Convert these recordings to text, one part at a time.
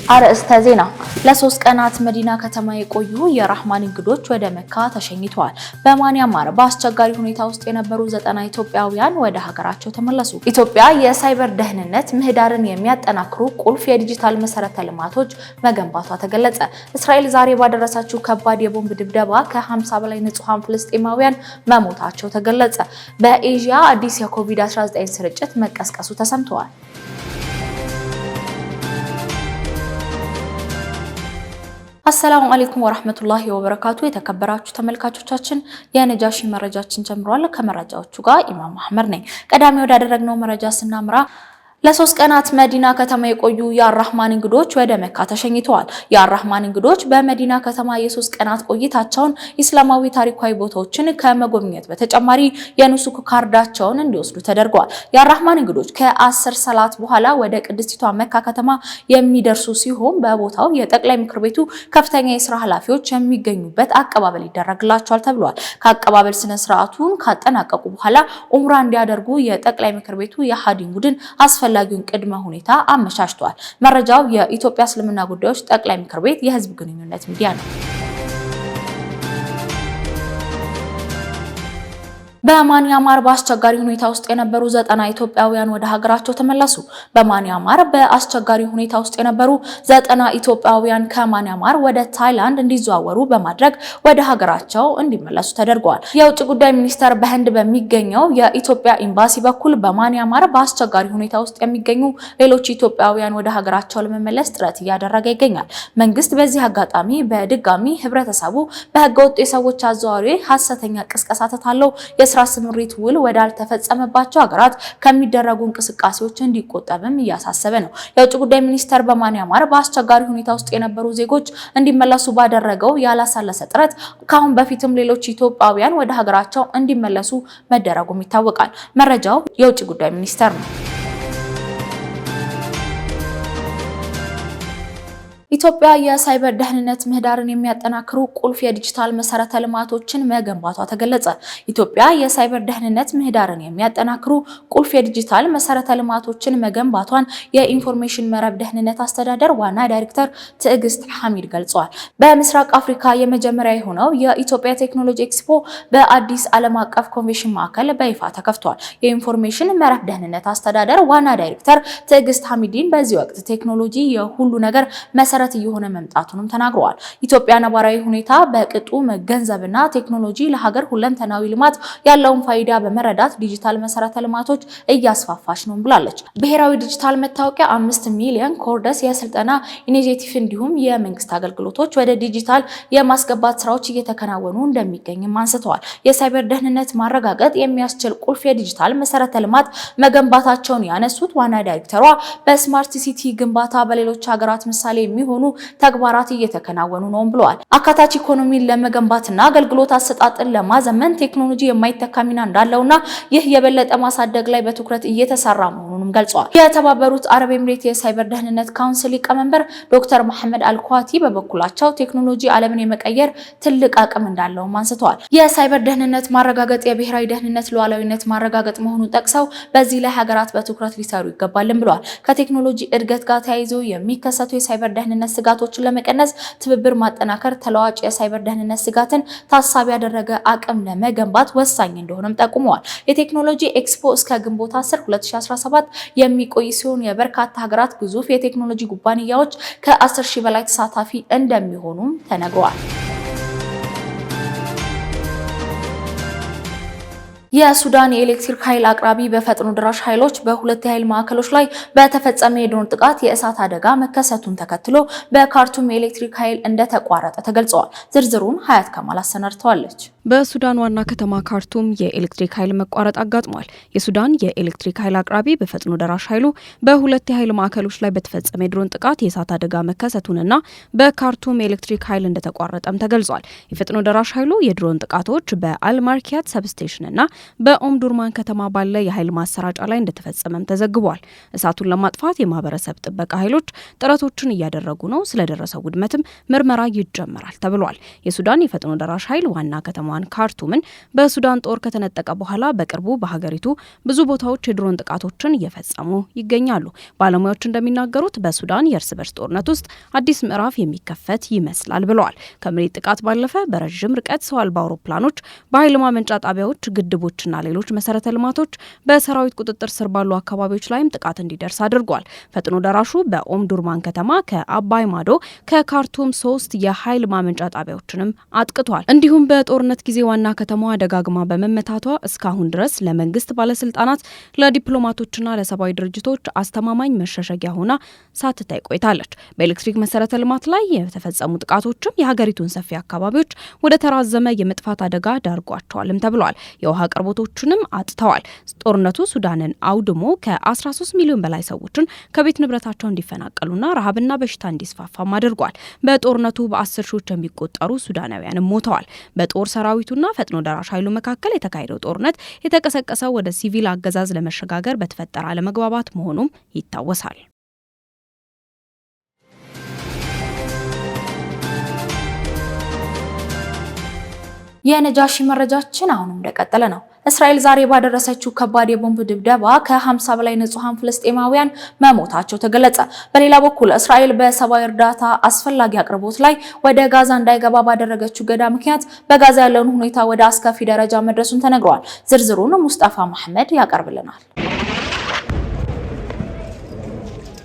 አርዕስተ ዜና ለሶስት ቀናት መዲና ከተማ የቆዩ የራህማን እንግዶች ወደ መካ ተሸኝተዋል። በማንያማር በአስቸጋሪ ሁኔታ ውስጥ የነበሩ 90 ኢትዮጵያውያን ወደ ሀገራቸው ተመለሱ። ኢትዮጵያ የሳይበር ደህንነት ምህዳርን የሚያጠናክሩ ቁልፍ የዲጂታል መሰረተ ልማቶች መገንባቷ ተገለጸ። እስራኤል ዛሬ ባደረሰችው ከባድ የቦምብ ድብደባ ከ50 በላይ ንጹሃን ፍልስጤማውያን መሞታቸው ተገለጸ። በኤዥያ አዲስ የኮቪድ-19 ስርጭት መቀስቀሱ ተሰምቷል። አሰላሙ አለይኩም ወራህመቱላሂ ወበረካቱ። የተከበራችሁ ተመልካቾቻችን የነጃሺ መረጃችን ጀምሯል። ከመረጃዎቹ ጋር ኢማም አህመድ ነኝ። ቀዳሚ ወዳደረግነው መረጃ ስናምራ ለሶስት ቀናት መዲና ከተማ የቆዩ የአራህማን እንግዶች ወደ መካ ተሸኝተዋል። የአራህማን እንግዶች በመዲና ከተማ የሶስት ቀናት ቆይታቸውን ኢስላማዊ ታሪካዊ ቦታዎችን ከመጎብኘት በተጨማሪ የኑሱክ ካርዳቸውን እንዲወስዱ ተደርገዋል። የአራህማን እንግዶች ከ10 ሰዓት በኋላ ወደ ቅድስቲቷ መካ ከተማ የሚደርሱ ሲሆን በቦታው የጠቅላይ ምክር ቤቱ ከፍተኛ የስራ ኃላፊዎች የሚገኙበት አቀባበል ይደረግላቸዋል ተብሏል። ከአቀባበል ስነ ስርዓቱን ካጠናቀቁ በኋላ ኡምራ እንዲያደርጉ የጠቅላይ ምክር ቤቱ የሃዲን ቡድን አስፈላጊውን ቅድመ ሁኔታ አመቻችቷል። መረጃው የኢትዮጵያ እስልምና ጉዳዮች ጠቅላይ ምክር ቤት የህዝብ ግንኙነት ሚዲያ ነው። በማንያማር በአስቸጋሪ ሁኔታ ውስጥ የነበሩ 90 ኢትዮጵያውያን ወደ ሀገራቸው ተመለሱ። በማንያማር በአስቸጋሪ ሁኔታ ውስጥ የነበሩ 90 ኢትዮጵያውያን ከማንያማር ወደ ታይላንድ እንዲዘዋወሩ በማድረግ ወደ ሀገራቸው እንዲመለሱ ተደርገዋል። የውጭ ጉዳይ ሚኒስቴር በህንድ በሚገኘው የኢትዮጵያ ኤምባሲ በኩል በማንያማር በአስቸጋሪ ሁኔታ ውስጥ የሚገኙ ሌሎች ኢትዮጵያውያን ወደ ሀገራቸው ለመመለስ ጥረት እያደረገ ይገኛል። መንግስት በዚህ አጋጣሚ በድጋሚ ህብረተሰቡ በህገወጥ የሰዎች አዘዋዋሪ ሐሰተኛ ቅስቀሳ ተታለው የስራ ስምሪት ውል ወዳልተፈጸመባቸው ሀገራት ከሚደረጉ እንቅስቃሴዎች እንዲቆጠብም እያሳሰበ ነው። የውጭ ጉዳይ ሚኒስቴር በማንያማር በአስቸጋሪ ሁኔታ ውስጥ የነበሩ ዜጎች እንዲመለሱ ባደረገው ያላሳለሰ ጥረት ከአሁን በፊትም ሌሎች ኢትዮጵያውያን ወደ ሀገራቸው እንዲመለሱ መደረጉም ይታወቃል። መረጃው የውጭ ጉዳይ ሚኒስቴር ነው። ኢትዮጵያ የሳይበር ደህንነት ምህዳርን የሚያጠናክሩ ቁልፍ የዲጂታል መሰረተ ልማቶችን መገንባቷ ተገለጸ። ኢትዮጵያ የሳይበር ደህንነት ምህዳርን የሚያጠናክሩ ቁልፍ የዲጂታል መሰረተ ልማቶችን መገንባቷን የኢንፎርሜሽን መረብ ደህንነት አስተዳደር ዋና ዳይሬክተር ትዕግስት ሐሚድ ገልጸዋል። በምስራቅ አፍሪካ የመጀመሪያ የሆነው የኢትዮጵያ ቴክኖሎጂ ኤክስፖ በአዲስ ዓለም አቀፍ ኮንቬንሽን ማዕከል በይፋ ተከፍቷል። የኢንፎርሜሽን መረብ ደህንነት አስተዳደር ዋና ዳይሬክተር ትዕግስት ሐሚድን በዚህ ወቅት ቴክኖሎጂ የሁሉ ነገር መሰረት እየሆነ መምጣቱንም ተናግረዋል። ኢትዮጵያ ነባራዊ ሁኔታ በቅጡ መገንዘብና ቴክኖሎጂ ለሀገር ሁለንተናዊ ልማት ያለውን ፋይዳ በመረዳት ዲጂታል መሰረተ ልማቶች እያስፋፋች ነው ብላለች። ብሔራዊ ዲጂታል መታወቂያ 5 ሚሊዮን ኮርደስ የስልጠና ኢኒሼቲቭ እንዲሁም የመንግስት አገልግሎቶች ወደ ዲጂታል የማስገባት ስራዎች እየተከናወኑ እንደሚገኝም አንስተዋል። የሳይበር ደህንነት ማረጋገጥ የሚያስችል ቁልፍ የዲጂታል መሰረተ ልማት መገንባታቸውን ያነሱት ዋና ዳይሬክተሯ በስማርት ሲቲ ግንባታ በሌሎች ሀገራት ምሳሌ የሚሆኑ ተግባራት እየተከናወኑ ነው ብለዋል። አካታች ኢኮኖሚን ለመገንባትና አገልግሎት አሰጣጥን ለማዘመን ቴክኖሎጂ የማይተካ ሚና እንዳለውና ይህ የበለጠ ማሳደግ ላይ በትኩረት እየተሰራ መሆኑንም ገልጸዋል። የተባበሩት አረብ ኤምሬት የሳይበር ደህንነት ካውንስል ሊቀመንበር ዶክተር መሐመድ አልኳቲ በበኩላቸው ቴክኖሎጂ ዓለምን የመቀየር ትልቅ አቅም እንዳለውም አንስተዋል። የሳይበር ደህንነት ማረጋገጥ የብሔራዊ ደህንነት ሉዓላዊነት ማረጋገጥ መሆኑን ጠቅሰው በዚህ ላይ ሀገራት በትኩረት ሊሰሩ ይገባልም ብለዋል። ከቴክኖሎጂ እድገት ጋር ተያይዞ የሚከሰቱ የሳይበር ደህንነት ስጋቶችን ለመቀነስ ትብብር ማጠናከር ተለዋጭ የሳይበር ደህንነት ስጋትን ታሳቢ ያደረገ አቅም ለመገንባት ወሳኝ እንደሆነም ጠቁመዋል። የቴክኖሎጂ ኤክስፖ እስከ ግንቦት 10 2017 የሚቆይ ሲሆን የበርካታ ሀገራት ግዙፍ የቴክኖሎጂ ኩባንያዎች ከ10,000 በላይ ተሳታፊ እንደሚሆኑም ተነግሯል። የሱዳን የኤሌክትሪክ ኃይል አቅራቢ በፈጥኖ ድራሽ ኃይሎች በሁለት የኃይል ማዕከሎች ላይ በተፈጸመ የድሮን ጥቃት የእሳት አደጋ መከሰቱን ተከትሎ በካርቱም የኤሌክትሪክ ኃይል እንደተቋረጠ ተገልጿል። ዝርዝሩን ሀያት ከማል አሰናድተዋለች። በሱዳን ዋና ከተማ ካርቱም የኤሌክትሪክ ኃይል መቋረጥ አጋጥሟል። የሱዳን የኤሌክትሪክ ኃይል አቅራቢ በፈጥኖ ደራሽ ኃይሉ በሁለት የኃይል ማዕከሎች ላይ በተፈጸመ የድሮን ጥቃት የእሳት አደጋ መከሰቱንና በካርቱም የኤሌክትሪክ ኃይል እንደተቋረጠም ተገልጿል። የፈጥኖ ደራሽ ኃይሉ የድሮን ጥቃቶች በአልማርኪያት ሰብስቴሽንና በኦምዱርማን ከተማ ባለ የኃይል ማሰራጫ ላይ እንደተፈጸመም ተዘግቧል። እሳቱን ለማጥፋት የማህበረሰብ ጥበቃ ኃይሎች ጥረቶችን እያደረጉ ነው። ስለደረሰው ውድመትም ምርመራ ይጀመራል ተብሏል። የሱዳን የፈጥኖ ደራሽ ኃይል ዋና ከተማዋን ካርቱምን በሱዳን ጦር ከተነጠቀ በኋላ በቅርቡ በሀገሪቱ ብዙ ቦታዎች የድሮን ጥቃቶችን እየፈጸሙ ይገኛሉ። ባለሙያዎች እንደሚናገሩት በሱዳን የእርስ በርስ ጦርነት ውስጥ አዲስ ምዕራፍ የሚከፈት ይመስላል ብለዋል። ከመሬት ጥቃት ባለፈ በረዥም ርቀት ሰው አልባ አውሮፕላኖች፣ በኃይል ማመንጫ ጣቢያዎች፣ ግድቦችና ሌሎች መሰረተ ልማቶች በሰራዊት ቁጥጥር ስር ባሉ አካባቢዎች ላይም ጥቃት እንዲደርስ አድርጓል። ፈጥኖ ደራሹ በኦምዱርማን ከተማ ከአባይ ማዶ ከካርቱም 3 የኃይል ማመንጫ ጣቢያዎችንም አጥቅቷል። እንዲሁም በጦርነት ጊዜ ዋና ከተማዋ ደጋግማ በመመታቷ እስካሁን ድረስ ለመንግስት ባለስልጣናት፣ ለዲፕሎማቶችና ለሰብአዊ ድርጅቶች አስተማማኝ መሸሸጊያ ሆና ሳትታይ ቆይታለች። በኤሌክትሪክ መሰረተ ልማት ላይ የተፈጸሙ ጥቃቶችም የሀገሪቱን ሰፊ አካባቢዎች ወደ ተራዘመ የመጥፋት አደጋ ዳርጓቸዋልም ተብሏል። የውሃ አቅርቦቶችንም አጥተዋል። ጦርነቱ ሱዳንን አውድሞ ከ13 ሚሊዮን በላይ ሰዎችን ከቤት ንብረታቸው እንዲፈናቀሉና ረሃብና በሽታ እንዲስፋፋም አድርጓል። በጦርነቱ በ10 ሺዎች የሚቆጠሩ ሱዳናውያንም ሞተዋል። በጦር ሰራዊቱና ፈጥኖ ደራሽ ኃይሉ መካከል የተካሄደው ጦርነት የተቀሰቀሰው ወደ ሲቪል አገዛዝ ለመሸጋገር በተፈጠረ አለመግባባት መሆኑም ይታወሳል። የነጃሺ መረጃችን አሁንም እንደቀጠለ ነው። እስራኤል ዛሬ ባደረሰችው ከባድ የቦምብ ድብደባ ከ50 በላይ ንጹሃን ፍልስጤማውያን መሞታቸው ተገለጸ። በሌላ በኩል እስራኤል በሰብአዊ እርዳታ አስፈላጊ አቅርቦት ላይ ወደ ጋዛ እንዳይገባ ባደረገችው ገዳ ምክንያት በጋዛ ያለውን ሁኔታ ወደ አስከፊ ደረጃ መድረሱን ተነግሯል። ዝርዝሩን ሙስጣፋ መሐመድ ያቀርብልናል።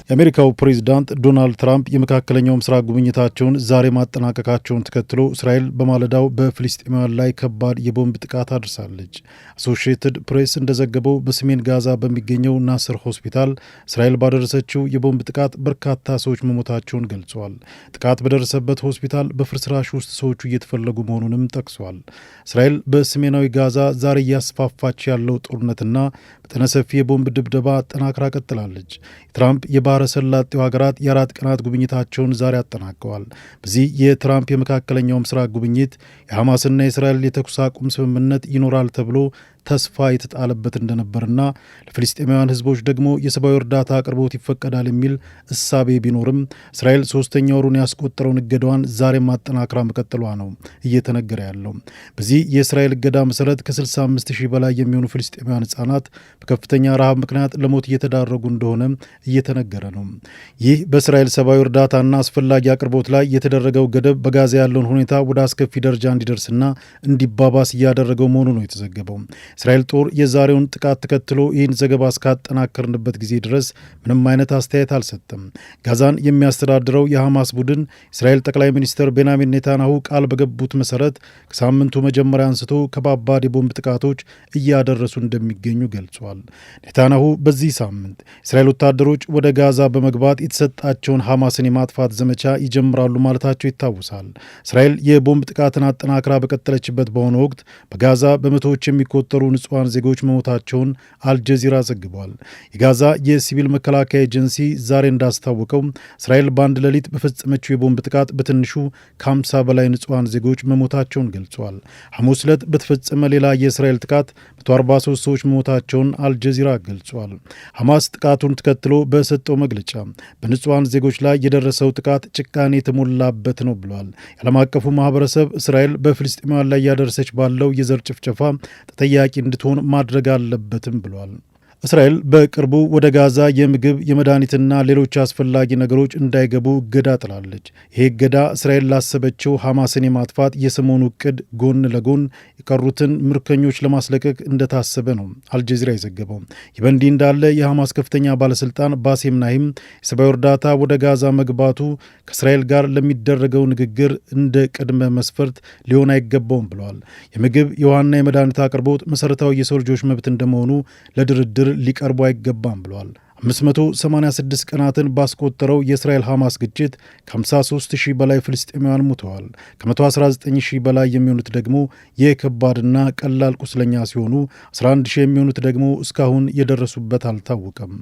የአሜሪካው ፕሬዝዳንት ዶናልድ ትራምፕ የመካከለኛው ምስራቅ ጉብኝታቸውን ዛሬ ማጠናቀቃቸውን ተከትሎ እስራኤል በማለዳው በፍልስጤማውያን ላይ ከባድ የቦምብ ጥቃት አድርሳለች። አሶሺየትድ ፕሬስ እንደዘገበው በሰሜን ጋዛ በሚገኘው ናስር ሆስፒታል እስራኤል ባደረሰችው የቦምብ ጥቃት በርካታ ሰዎች መሞታቸውን ገልጿል። ጥቃት በደረሰበት ሆስፒታል በፍርስራሽ ውስጥ ሰዎቹ እየተፈለጉ መሆኑንም ጠቅሷል። እስራኤል በሰሜናዊ ጋዛ ዛሬ እያስፋፋች ያለው ጦርነትና መጠነ ሰፊ የቦምብ ድብደባ አጠናክራ ቀጥላለች። የትራምፕ የባህረ ሰላጤው ሀገራት የ4 ቀናት ጉብኝታቸውን ዛሬ አጠናቀዋል። በዚህ የትራምፕ የመካከለኛው ምስራቅ ጉብኝት የሐማስና የእስራኤል የተኩስ አቁም ስምምነት ይኖራል ተብሎ ተስፋ የተጣለበት እንደነበርና ለፍልስጤማውያን ሕዝቦች ደግሞ የሰብአዊ እርዳታ አቅርቦት ይፈቀዳል የሚል እሳቤ ቢኖርም እስራኤል 3ኛ ወሩን ያስቆጠረውን እገዳዋን ዛሬ ማጠናከራ መቀጠሏ ነው እየተነገረ ያለው። በዚህ የእስራኤል እገዳ መሰረት ከ65,000 በላይ የሚሆኑ ፍልስጤማውያን ሕጻናት በከፍተኛ ረሃብ ምክንያት ለሞት እየተዳረጉ እንደሆነ እየተነገረ ነው። ይህ በእስራኤል ሰብአዊ እርዳታና አስፈላጊ አቅርቦት ላይ የተደረገው ገደብ በጋዛ ያለውን ሁኔታ ወደ አስከፊ ደረጃ እንዲደርስና እንዲባባስ እያደረገው መሆኑ ነው የተዘገበው። እስራኤል ጦር የዛሬውን ጥቃት ተከትሎ ይህን ዘገባ እስካጠናከርንበት ጊዜ ድረስ ምንም አይነት አስተያየት አልሰጠም። ጋዛን የሚያስተዳድረው የሐማስ ቡድን እስራኤል ጠቅላይ ሚኒስትር ቤንያሚን ኔታንያሁ ቃል በገቡት መሰረት ከሳምንቱ መጀመሪያ አንስቶ ከባባድ የቦምብ ጥቃቶች እያደረሱ እንደሚገኙ ገልጿል። ኔታንያሁ በዚህ ሳምንት እስራኤል ወታደሮች ወደ ጋዛ በመግባት የተሰጣቸውን ሐማስን የማጥፋት ዘመቻ ይጀምራሉ ማለታቸው ይታወሳል። እስራኤል የቦምብ ጥቃትን አጠናክራ በቀጠለችበት በሆነ ወቅት በጋዛ በመቶዎች የሚቆጠሩ ንጹሃን ዜጎች መሞታቸውን አልጀዚራ ዘግቧል። የጋዛ የሲቪል መከላከያ ኤጀንሲ ዛሬ እንዳስታወቀው እስራኤል በአንድ ሌሊት በፈጸመችው የቦምብ ጥቃት በትንሹ ከ50 በላይ ንጹሃን ዜጎች መሞታቸውን ገልጿል። ሐሙስ ዕለት በተፈጸመ ሌላ የእስራኤል ጥቃት 143 ሰዎች መሞታቸውን አልጀዚራ ገልጿል። ሐማስ ጥቃቱን ተከትሎ በሰጠው መግለጫ በንጹሃን ዜጎች ላይ የደረሰው ጥቃት ጭካኔ የተሞላበት ነው ብሏል። የዓለም አቀፉ ማህበረሰብ እስራኤል በፍልስጤማውያን ላይ ያደረሰች ባለው የዘር ጭፍጨፋ ተጠያቂ እንድትሆን ማድረግ አለበትም ብሏል። እስራኤል በቅርቡ ወደ ጋዛ የምግብ የመድኃኒትና ሌሎች አስፈላጊ ነገሮች እንዳይገቡ እገዳ ጥላለች። ይህ እገዳ እስራኤል ላሰበችው ሐማስን የማጥፋት የሰሞኑ እቅድ ጎን ለጎን የቀሩትን ምርኮኞች ለማስለቀቅ እንደታሰበ ነው አልጀዚራ የዘገበው። ይህ በእንዲህ እንዳለ የሐማስ ከፍተኛ ባለስልጣን ባሴም ናሂም የሰብአዊ እርዳታ ወደ ጋዛ መግባቱ ከእስራኤል ጋር ለሚደረገው ንግግር እንደ ቅድመ መስፈርት ሊሆን አይገባውም ብለዋል። የምግብ የውሃና የመድኃኒት አቅርቦት መሠረታዊ የሰው ልጆች መብት እንደመሆኑ ለድርድር ሊቀርቡ አይገባም ብለዋል። 586 ቀናትን ባስቆጠረው የእስራኤል ሐማስ ግጭት ከ53,000 በላይ ፍልስጤማውያን ሞተዋል። ከ119,000 በላይ የሚሆኑት ደግሞ የከባድና ቀላል ቁስለኛ ሲሆኑ 11,000 የሚሆኑት ደግሞ እስካሁን የደረሱበት አልታወቀም።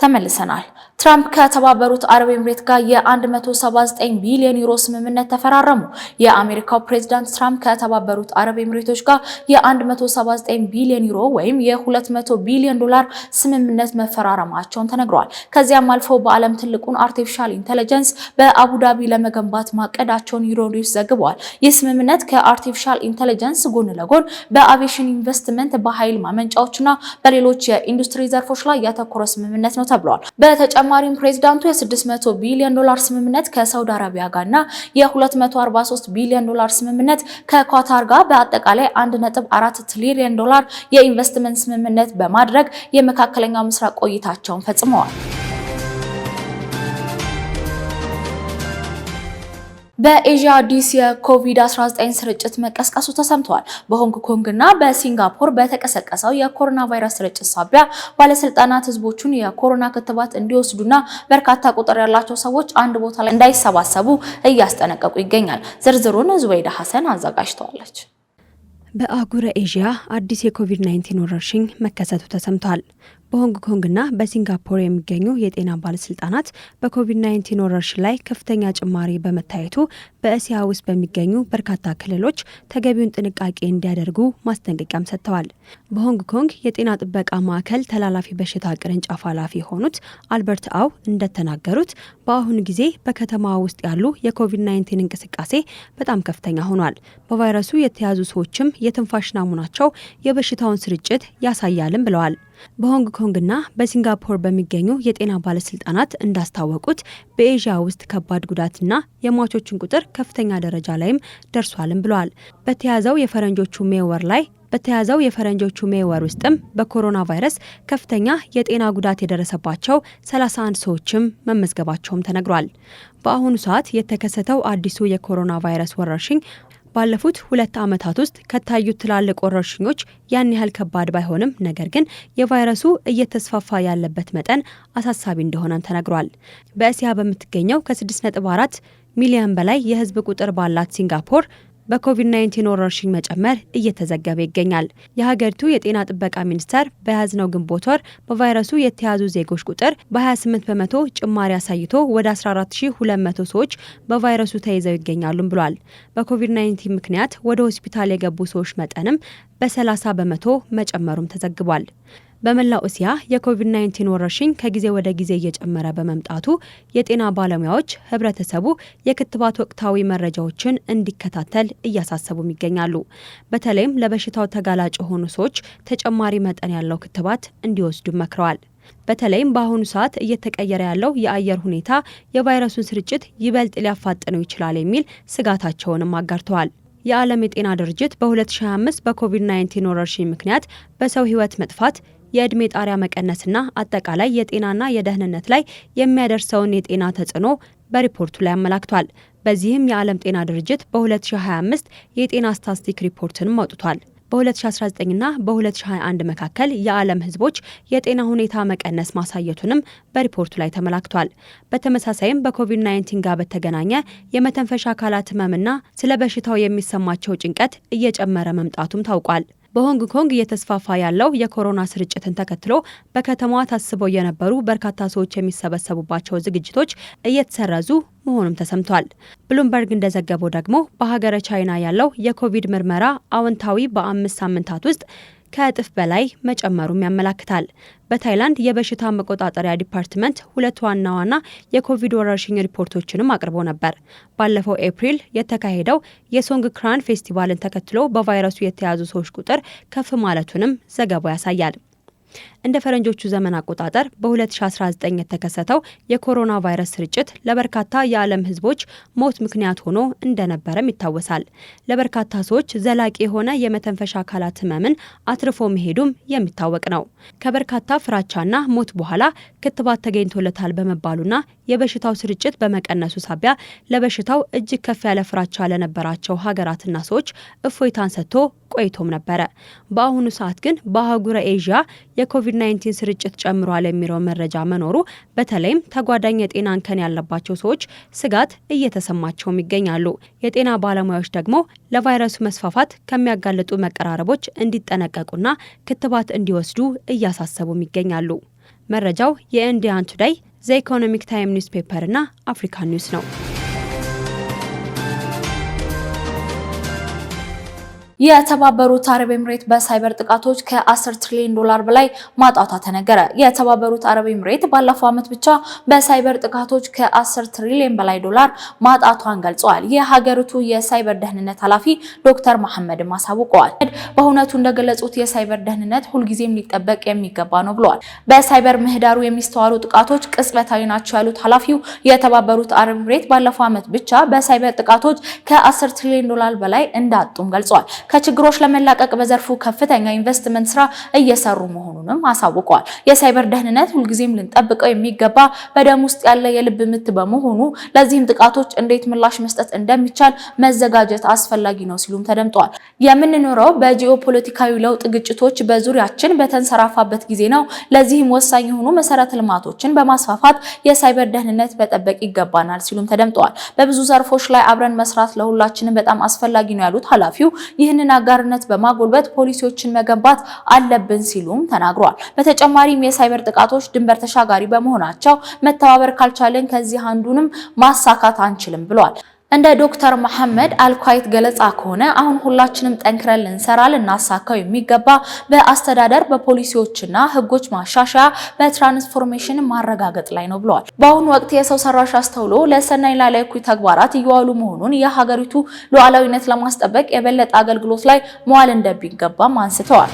ተመልሰናል። ትራምፕ ከተባበሩት አረብ ኤምሬት ጋር የ179 ቢሊዮን ዩሮ ስምምነት ተፈራረሙ። የአሜሪካው ፕሬዝዳንት ትራምፕ ከተባበሩት አረብ ኤምሬቶች ጋር የ179 ቢሊዮን ዩሮ ወይም የ200 ቢሊዮን ዶላር ስምምነት መፈራረማቸውን ተነግሯል። ከዚያም አልፎ በዓለም ትልቁን አርቲፊሻል ኢንተለጀንስ በአቡዳቢ ለመገንባት ማቀዳቸውን ዩሮኒውስ ዘግቧል። ይህ ስምምነት ከአርቲፊሻል ኢንተለጀንስ ጎን ለጎን በአቪዬሽን ኢንቨስትመንት፣ በኃይል ማመንጫዎችና በሌሎች የኢንዱስትሪ ዘርፎች ላይ ያተኮረ ስምምነት ነው ተብሏል። በተጨማሪም ፕሬዝዳንቱ የ600 ቢሊዮን ዶላር ስምምነት ከሳውዲ አረቢያ ጋርና የ243 ቢሊዮን ዶላር ስምምነት ከኳታር ጋር በአጠቃላይ 1.4 ትሪሊዮን ዶላር የኢንቨስትመንት ስምምነት በማድረግ የመካከለኛው ምስራቅ ቆይታቸውን ፈጽመዋል። በኤዥያ አዲስ የኮቪድ-19 ስርጭት መቀስቀሱ ተሰምቷል። በሆንግ ኮንግ እና በሲንጋፖር በተቀሰቀሰው የኮሮና ቫይረስ ስርጭት ሳቢያ ባለስልጣናት ህዝቦቹን የኮሮና ክትባት እንዲወስዱና በርካታ ቁጥር ያላቸው ሰዎች አንድ ቦታ ላይ እንዳይሰባሰቡ እያስጠነቀቁ ይገኛል። ዝርዝሩን ዙበይዳ ሐሰን አዘጋጅተዋለች። በአህጉረ ኤዥያ አዲስ የኮቪድ-19 ወረርሽኝ መከሰቱ ተሰምቷል። በሆንግ ኮንግና በሲንጋፖር የሚገኙ የጤና ባለስልጣናት በኮቪድ-19 ወረርሽኝ ላይ ከፍተኛ ጭማሪ በመታየቱ በእስያ ውስጥ በሚገኙ በርካታ ክልሎች ተገቢውን ጥንቃቄ እንዲያደርጉ ማስጠንቀቂያም ሰጥተዋል። በሆንግ ኮንግ የጤና ጥበቃ ማዕከል ተላላፊ በሽታ ቅርንጫፍ ኃላፊ የሆኑት አልበርት አው እንደተናገሩት በአሁኑ ጊዜ በከተማ ውስጥ ያሉ የኮቪድ-19 እንቅስቃሴ በጣም ከፍተኛ ሆኗል። በቫይረሱ የተያዙ ሰዎችም የትንፋሽ ናሙናቸው የበሽታውን ስርጭት ያሳያልም ብለዋል። በሆንግ ኮንግና በሲንጋፖር በሚገኙ የጤና ባለስልጣናት እንዳስታወቁት በኤዥያ ውስጥ ከባድ ጉዳትና የሟቾችን ቁጥር ከፍተኛ ደረጃ ላይም ደርሷልም ብለዋል። በተያዘው የፈረንጆቹ ሜይ ወር ውስጥም በኮሮና ቫይረስ ከፍተኛ የጤና ጉዳት የደረሰባቸው 31 ሰዎችም መመዝገባቸውም ተነግሯል። በአሁኑ ሰዓት የተከሰተው አዲሱ የኮሮና ቫይረስ ወረርሽኝ ባለፉት 2 ዓመታት ውስጥ ከታዩት ትላልቅ ወረርሽኞች ያን ያህል ከባድ ባይሆንም ነገር ግን የቫይረሱ እየተስፋፋ ያለበት መጠን አሳሳቢ እንደሆነም ተነግሯል። በእስያ በምትገኘው ከ6.4 ሚሊዮን በላይ የህዝብ ቁጥር ባላት ሲንጋፖር በኮቪድ-19 ወረርሽኝ መጨመር እየተዘገበ ይገኛል። የሀገሪቱ የጤና ጥበቃ ሚኒስቴር በያዝነው ግንቦት ወር በቫይረሱ የተያዙ ዜጎች ቁጥር በ28 በመቶ ጭማሪ አሳይቶ ወደ 14200 ሰዎች በቫይረሱ ተይዘው ይገኛሉም ብሏል። በኮቪድ-19 ምክንያት ወደ ሆስፒታል የገቡ ሰዎች መጠንም በ30 በመቶ መጨመሩም ተዘግቧል። በመላው እስያ የኮቪድ-19 ወረርሽኝ ከጊዜ ወደ ጊዜ እየጨመረ በመምጣቱ የጤና ባለሙያዎች ህብረተሰቡ የክትባት ወቅታዊ መረጃዎችን እንዲከታተል እያሳሰቡም ይገኛሉ። በተለይም ለበሽታው ተጋላጭ የሆኑ ሰዎች ተጨማሪ መጠን ያለው ክትባት እንዲወስዱ መክረዋል። በተለይም በአሁኑ ሰዓት እየተቀየረ ያለው የአየር ሁኔታ የቫይረሱን ስርጭት ይበልጥ ሊያፋጥነው ይችላል የሚል ስጋታቸውንም አጋርተዋል። የዓለም የጤና ድርጅት በ2025 በኮቪድ-19 ወረርሽኝ ምክንያት በሰው ህይወት መጥፋት የእድሜ ጣሪያ መቀነስና አጠቃላይ የጤናና የደህንነት ላይ የሚያደርሰውን የጤና ተጽዕኖ በሪፖርቱ ላይ አመላክቷል። በዚህም የዓለም ጤና ድርጅት በ2025 የጤና ስታቲስቲክ ሪፖርትንም አውጥቷል። በ2019ና በ2021 መካከል የዓለም ህዝቦች የጤና ሁኔታ መቀነስ ማሳየቱንም በሪፖርቱ ላይ ተመላክቷል። በተመሳሳይም በኮቪድ-19 ጋር በተገናኘ የመተንፈሻ አካላት ህመምና ስለ በሽታው የሚሰማቸው ጭንቀት እየጨመረ መምጣቱም ታውቋል። በሆንግ ኮንግ እየተስፋፋ ያለው የኮሮና ስርጭትን ተከትሎ በከተማዋ ታስበው የነበሩ በርካታ ሰዎች የሚሰበሰቡባቸው ዝግጅቶች እየተሰረዙ መሆኑም ተሰምቷል። ብሉምበርግ እንደዘገበው ደግሞ በሀገረ ቻይና ያለው የኮቪድ ምርመራ አዎንታዊ በ5 ሳምንታት ውስጥ ከእጥፍ በላይ መጨመሩም ያመላክታል። በታይላንድ የበሽታ መቆጣጠሪያ ዲፓርትመንት 2 ዋና የኮቪድ ወረርሽኝ ሪፖርቶችንም አቅርቦ ነበር። ባለፈው ኤፕሪል የተካሄደው የሶንግክራን ፌስቲቫልን ተከትሎ በቫይረሱ የተያዙ ሰዎች ቁጥር ከፍ ማለቱንም ዘገባው ያሳያል። እንደ ፈረንጆቹ ዘመን አቆጣጠር በ2019 የተከሰተው የኮሮና ቫይረስ ስርጭት ለበርካታ የዓለም ሕዝቦች ሞት ምክንያት ሆኖ እንደነበረም ይታወሳል። ለበርካታ ሰዎች ዘላቂ የሆነ የመተንፈሻ አካላት ህመምን አትርፎ መሄዱም የሚታወቅ ነው። ከበርካታ ፍራቻና ሞት በኋላ ክትባት ተገኝቶለታል በመባሉና የበሽታው ስርጭት በመቀነሱ ሳቢያ ለበሽታው እጅግ ከፍ ያለ ፍራቻ ለነበራቸው ሀገራትና ሰዎች እፎይታን ሰጥቶ ቆይቶም ነበረ። በአሁኑ ሰዓት ግን በአህጉረ ኤዥያ የኮቪድ-19 ስርጭት ጨምሯል የሚለው መረጃ መኖሩ በተለይም ተጓዳኝ የጤና እንከን ያለባቸው ሰዎች ስጋት እየተሰማቸውም ይገኛሉ። የጤና ባለሙያዎች ደግሞ ለቫይረሱ መስፋፋት ከሚያጋልጡ መቀራረቦች እንዲጠነቀቁና ክትባት እንዲወስዱ እያሳሰቡም ይገኛሉ። መረጃው የኢንዲያን ቱዴይ፣ ዘ ኢኮኖሚክ ታይም ኒውስፔፐር እና አፍሪካን ኒውስ ነው። የተባበሩት አረብ ኤምሬት በሳይበር ጥቃቶች ከ10 ትሪሊዮን ዶላር በላይ ማጣቷ ተነገረ። የተባበሩት አረብ ኤምሬት ባለፈው ዓመት ብቻ በሳይበር ጥቃቶች ከ10 ትሪሊዮን በላይ ዶላር ማጣቷን ገልጸዋል። የሀገሪቱ የሳይበር ደህንነት ኃላፊ ዶክተር መሐመድ አሳውቀዋል። በእውነቱ እንደገለጹት የሳይበር ደህንነት ሁልጊዜም ሊጠበቅ የሚገባ ነው ብለዋል። በሳይበር ምህዳሩ የሚስተዋሉ ጥቃቶች ቅጽበታዊ ናቸው ያሉት ኃላፊው የተባበሩት አረብ ኤምሬት ባለፈው ዓመት ብቻ በሳይበር ጥቃቶች ከ10 ትሪሊዮን ዶላር በላይ እንዳጡም ገልጸዋል። ከችግሮች ለመላቀቅ በዘርፉ ከፍተኛ ኢንቨስትመንት ስራ እየሰሩ መሆኑንም አሳውቀዋል። የሳይበር ደህንነት ሁልጊዜም ልንጠብቀው የሚገባ በደም ውስጥ ያለ የልብ ምት በመሆኑ ለዚህም ጥቃቶች እንዴት ምላሽ መስጠት እንደሚቻል መዘጋጀት አስፈላጊ ነው ሲሉም ተደምጠዋል። የምንኖረው በጂኦፖለቲካዊ ለውጥ ግጭቶች በዙሪያችን በተንሰራፋበት ጊዜ ነው። ለዚህም ወሳኝ የሆኑ መሰረተ ልማቶችን በማስፋፋት የሳይበር ደህንነት መጠበቅ ይገባናል ሲሉም ተደምጠዋል። በብዙ ዘርፎች ላይ አብረን መስራት ለሁላችንም በጣም አስፈላጊ ነው ያሉት ኃላፊው ይህንን አጋርነት በማጎልበት ፖሊሲዎችን መገንባት አለብን ሲሉም ተናግረዋል። በተጨማሪም የሳይበር ጥቃቶች ድንበር ተሻጋሪ በመሆናቸው መተባበር ካልቻለን ከዚህ አንዱንም ማሳካት አንችልም ብለዋል። እንደ ዶክተር መሐመድ አልኳይት ገለጻ ከሆነ አሁን ሁላችንም ጠንክረን ልንሰራ ልናሳካው የሚገባ በአስተዳደር በፖሊሲዎችና ሕጎች ማሻሻያ በትራንስፎርሜሽን ማረጋገጥ ላይ ነው ብለዋል። በአሁኑ ወቅት የሰው ሰራሽ አስተውሎ ለሰናይና ለእኩይ ተግባራት እየዋሉ መሆኑን የሀገሪቱ ሉዓላዊነት ለማስጠበቅ የበለጠ አገልግሎት ላይ መዋል እንደሚገባም አንስተዋል።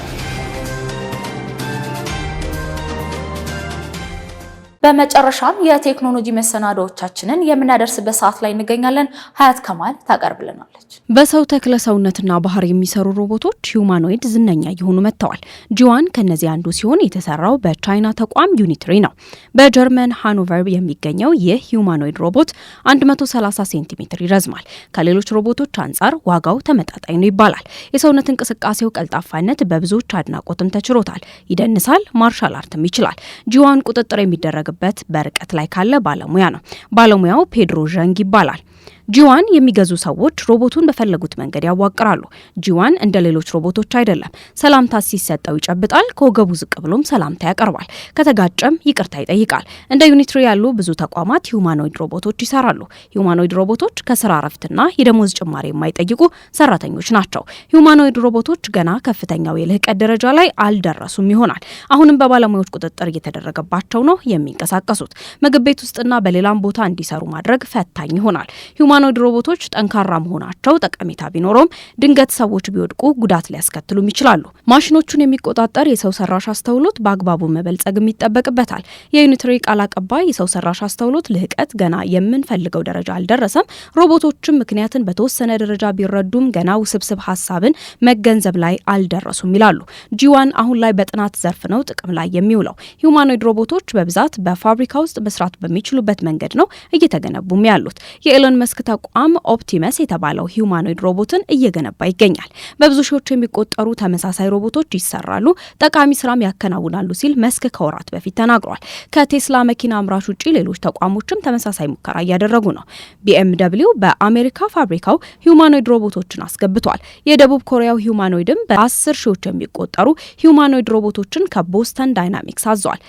በመጨረሻም የቴክኖሎጂ መሰናዶዎቻችንን የምናደርስበት ሰዓት ላይ እንገኛለን። ሀያት ከማል ታቀርብልናለች። በሰው ተክለ ሰውነትና ባህር የሚሰሩ ሮቦቶች ሂዩማኖይድ ዝነኛ እየሆኑ መጥተዋል። ጂዋን ከነዚህ አንዱ ሲሆን የተሰራው በቻይና ተቋም ዩኒትሪ ነው። በጀርመን ሃኖቨር የሚገኘው ይህ ሂዩማኖይድ ሮቦት 130 ሴንቲሜትር ይረዝማል። ከሌሎች ሮቦቶች አንጻር ዋጋው ተመጣጣኝ ነው ይባላል። የሰውነት እንቅስቃሴው ቀልጣፋነት በብዙዎች አድናቆትም ተችሮታል። ይደንሳል፣ ማርሻል አርትም ይችላል። ጂዋን ቁጥጥር የሚደረግ በርቀት ላይ ካለ ባለሙያ ነው። ባለሙያው ፔድሮ ዠንግ ይባላል። ጂዋን የሚገዙ ሰዎች ሮቦቱን በፈለጉት መንገድ ያዋቅራሉ። ጂዋን እንደ ሌሎች ሮቦቶች አይደለም። ሰላምታ ሲሰጠው ይጨብጣል፣ ከወገቡ ዝቅ ብሎም ሰላምታ ያቀርባል። ከተጋጨም ይቅርታ ይጠይቃል። እንደ ዩኒትሪ ያሉ ብዙ ተቋማት ሂዩማኖይድ ሮቦቶች ይሰራሉ። ሂዩማኖይድ ሮቦቶች ከስራ እረፍትና የደሞዝ ጭማሪ የማይጠይቁ ሰራተኞች ናቸው። ሂዩማኖይድ ሮቦቶች ገና ከፍተኛው የልህቀት ደረጃ ላይ አልደረሱም ይሆናል። አሁንም በባለሙያዎች ቁጥጥር እየተደረገባቸው ነው የሚንቀሳቀሱት። ምግብ ቤት ውስጥና በሌላም ቦታ እንዲሰሩ ማድረግ ፈታኝ ይሆናል። ሂዩማኖይድ ሮቦቶች ጠንካራ መሆናቸው ጠቀሜታ ቢኖረውም ድንገት ሰዎች ቢወድቁ ጉዳት ሊያስከትሉም ይችላሉ። ማሽኖቹን የሚቆጣጠር የሰው ሰራሽ አስተውሎት በአግባቡ መበልጸግም ይጠበቅበታል። የዩኒትሪ ቃል አቀባይ የሰው ሰራሽ አስተውሎት ልህቀት ገና የምንፈልገው ደረጃ አልደረሰም፣ ሮቦቶችም ምክንያትን በተወሰነ ደረጃ ቢረዱም ገና ውስብስብ ሀሳብን መገንዘብ ላይ አልደረሱም ይላሉ። ጂዋን አሁን ላይ በጥናት ዘርፍ ነው ጥቅም ላይ የሚውለው። ሂዩማኖይድ ሮቦቶች በብዛት በፋብሪካ ውስጥ መስራት በሚችሉበት መንገድ ነው እየተገነቡም ያሉት። የኤሎን መስክ ተቋም ኦፕቲመስ የተባለው ሂዩማኖይድ ሮቦትን እየገነባ ይገኛል። በብዙ ሺዎች የሚቆጠሩ ተመሳሳይ ሮቦቶች ይሰራሉ፣ ጠቃሚ ስራም ያከናውናሉ ሲል መስክ ከወራት በፊት ተናግሯል። ከቴስላ መኪና አምራች ውጪ ሌሎች ተቋሞችም ተመሳሳይ ሙከራ እያደረጉ ነው። BMW በአሜሪካ ፋብሪካው ሂዩማኖይድ ሮቦቶችን አስገብቷል። የደቡብ ኮሪያው ሂዩማኖይድም በ10 ሺዎች የሚቆጠሩ ሂዩማኖይድ ሮቦቶችን ከቦስተን ዳይናሚክስ አዟል።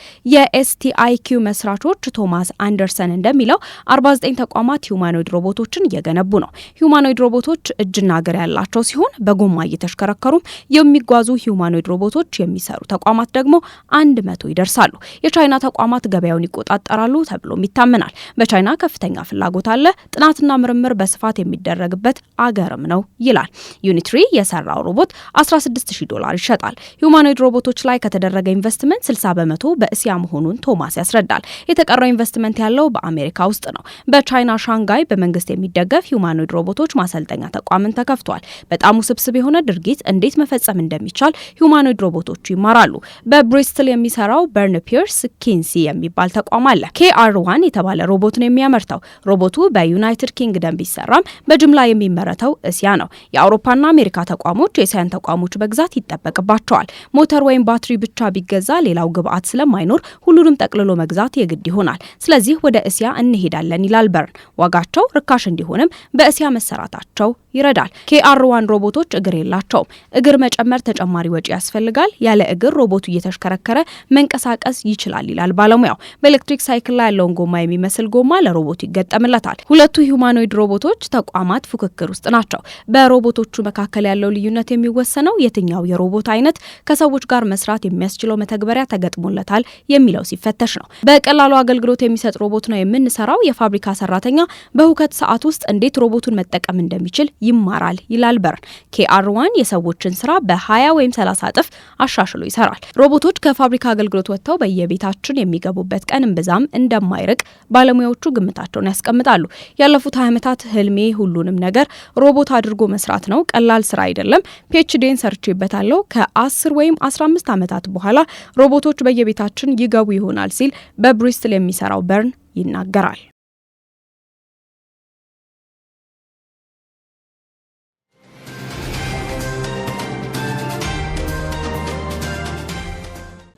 የኤስቲአይኪው መስራቾች ቶማስ አንደርሰን እንደሚለው 49 ተቋማት ሂዩማኖይድ ሮቦቶችን እየገነቡ ነው። ሂዩማኖይድ ሮቦቶች እጅና እግር ያላቸው ሲሆን በጎማ እየተሽከረከሩም የሚጓዙ ሂዩማኖይድ ሮቦቶች የሚሰሩ ተቋማት ደግሞ 100 ይደርሳሉ። የቻይና ተቋማት ገበያውን ይቆጣጠራሉ ተብሎም ይታመናል። በቻይና ከፍተኛ ፍላጎት አለ፣ ጥናትና ምርምር በስፋት የሚደረግበት አገርም ነው ይላል። ዩኒትሪ የሰራው ሮቦት $16,000 ይሸጣል። ሂዩማኖይድ ሮቦቶች ላይ ከተደረገ ኢንቨስትመንት 60 በመቶ በእስያ መሆኑን ቶማስ ያስረዳል። የተቀረው ኢንቨስትመንት ያለው በአሜሪካ ውስጥ ነው። በቻይና ሻንጋይ በመንግስት የሚደገፍ ሂዩማኖይድ ሮቦቶች ማሰልጠኛ ተቋምን ተከፍቷል። በጣም ውስብስብ የሆነ ድርጊት እንዴት መፈጸም እንደሚቻል ሂዩማኖይድ ሮቦቶቹ ይማራሉ። በብሪስትል የሚሰራው በርን ፒርስ ኪንሲ የሚባል ተቋም አለ። KR1 የተባለ ሮቦትን የሚያመርተው ሮቦቱ በዩናይትድ ኪንግደም ቢሰራም በጅምላ የሚመረተው እስያ ነው። የአውሮፓና አሜሪካ ተቋሞች የእስያን ተቋሞች መግዛት ይጠበቅባቸዋል። ሞተር ወይም ባትሪ ብቻ ቢገዛ ሌላው ግብአት ስለማይኖር ሁሉንም ጠቅልሎ መግዛት የግድ ይሆናል። ስለዚህ ወደ እስያ እንሄዳለን ይላል በርን። ዋጋቸው ርካሽ እንዲሆንም በእስያ መሰራታቸው ይረዳል። KR1 ሮቦቶች እግር የላቸውም። እግር መጨመር ተጨማሪ ወጪ ያስፈልጋል። ያለ እግር ሮቦቱ እየተሽከረከረ መንቀሳቀስ ይችላል ይላል ባለሙያው። በኤሌክትሪክ ሳይክል ላይ ያለውን ጎማ የሚመስል ጎማ ለሮቦቱ ይገጠምለታል። ሁለቱ ሂዩማኖይድ ሮቦቶች ተቋማት ፉክክር ውስጥ ናቸው። በሮቦቶቹ መካከል ያለው ልዩነት የሚወሰነው የትኛው የሮቦት አይነት ከሰዎች ጋር መስራት የሚያስችለው መተግበሪያ ተገጥሞለታል የሚለው ሲፈተሽ ነው። በቀላሉ አገልግሎት የሚሰጥ ሮቦት ነው የምንሰራው። የፋብሪካ ሰራተኛ በሁከት ሰዓት ውስጥ እንዴት ሮቦቱን መጠቀም እንደሚችል ይማራል ይላል በርን። KR1 የሰዎችን ስራ በ20 ወይም 30 እጥፍ አሻሽሎ ይሰራል። ሮቦቶች ከፋብሪካ አገልግሎት ወጥተው በየቤታችን የሚገቡበት ቀን እምብዛም እንደማይርቅ ባለሙያዎቹ ግምታቸውን ያስቀምጣሉ። ያለፉት 20 ዓመታት ህልሜ ሁሉንም ነገር ሮቦት አድርጎ መስራት ነው። ቀላል ስራ አይደለም። PhDን ሰርቼበታለሁ። ከ10 ወይም 15 ዓመታት በኋላ ሮቦቶች በየቤታችን ይገቡ ይሆናል ሲል በብሪስትል የሚሰራው በርን ይናገራል።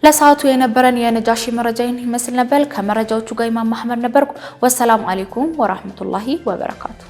ለሰዓቱ የነበረን የነጃሺ መረጃ ይመስል ነበር። ከመረጃዎቹ ጋር ኢማም መሐመድ ነበርኩ። ወሰላሙ አለይኩም ወራህመቱላሂ ወበረካቱ።